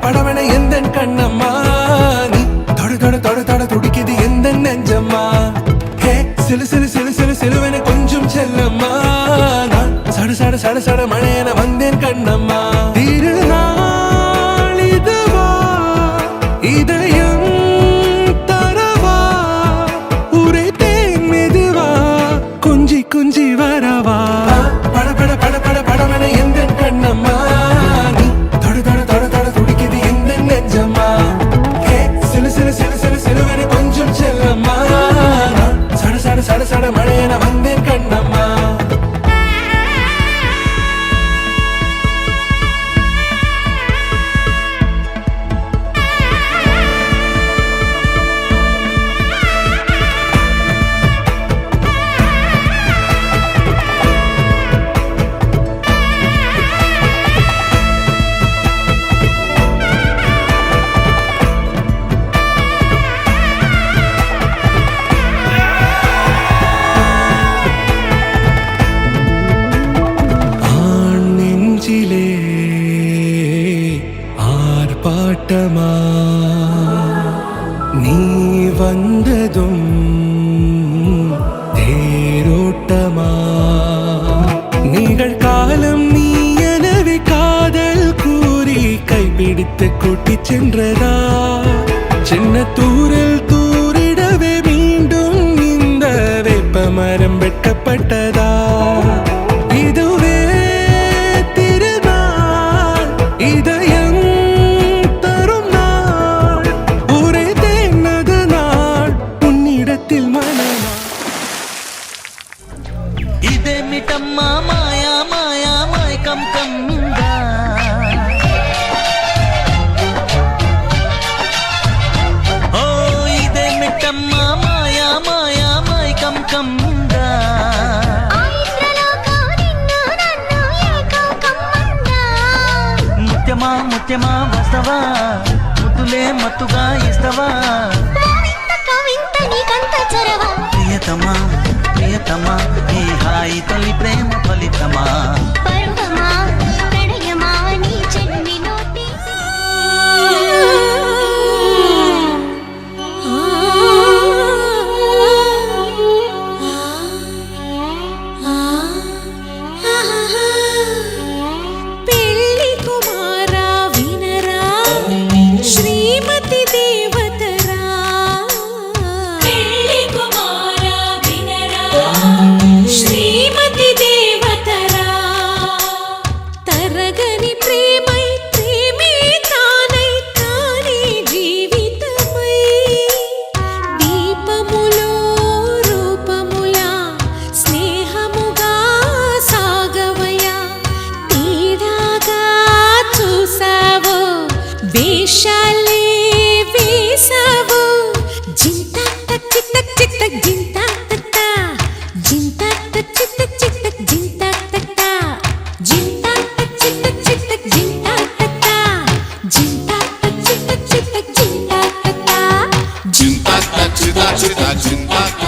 படபட எந்த கண்ணம்மா நீ தொட தொட தொட தொட துடிக்குது எந்த நெஞ்சம்மா ஹே சிலு சிலு சிலு சிலு சிலுவென கொஞ்சம் செல்லம்மா நான் சட சட சட சட மழையென வந்தேன் கண்ணம்மா திருநாள் இதுவா இதயம் தரவா உரைத்தேன் மெதுவா கொஞ்சி கொஞ்சி வரவா படபட படபட படவென எந்த கண்ணம்மா சட சட மழையென வந்தேன் கண்ணம்மா ஆர்ப்பாட்டமா நீ வந்ததும் தேரோட்டமா நிகழ்காலம் நீ எனவே காதல் கூறி கைப்பிடித்து கூட்டிச் சென்றதா சின்ன தூரல் தூரிடவே மீண்டும் இந்த வேப்ப மரம் வெட்கப்பட்டதா இதுவே திருநாள் இதயம் ఇదేమిటమ్మా మాయా మాయా మైకం కమ్మిందా ఓ ఇదేమిటమ్మా మాయా మాయా మైకం కమ్మిందా ముత్యమా ముత్యమా వస్తవా ముద్దులే మత్తుగా ఇస్తవా ప్రియతమా ప్రియతమా ఈ హాయి తొలి ప్రేమ ఫలితమా పరువమా ప్రణయమా నీ చెల్లి నోటి పెళ్లి కుమారా వినరా శ్రీమతి దేవతరా పెళ్లి కుమారా వినరా శ్రీమతి దేవతరా తరగని ప్రేమై ప్రేమే తానై తానే జీవితమై దీపములో రూపములా స్నేహముగా సాగవయా తీరాగా చూసావో వేషాలే వేసావో జింతా చిత్త చిత్త జింతా జింతా చిత్త చిత్త జింతా జింతా చిత్త చిత్త జింతా జింతా చిత్త చిత్త Zinta Cinta, cinta, cinta, cinta.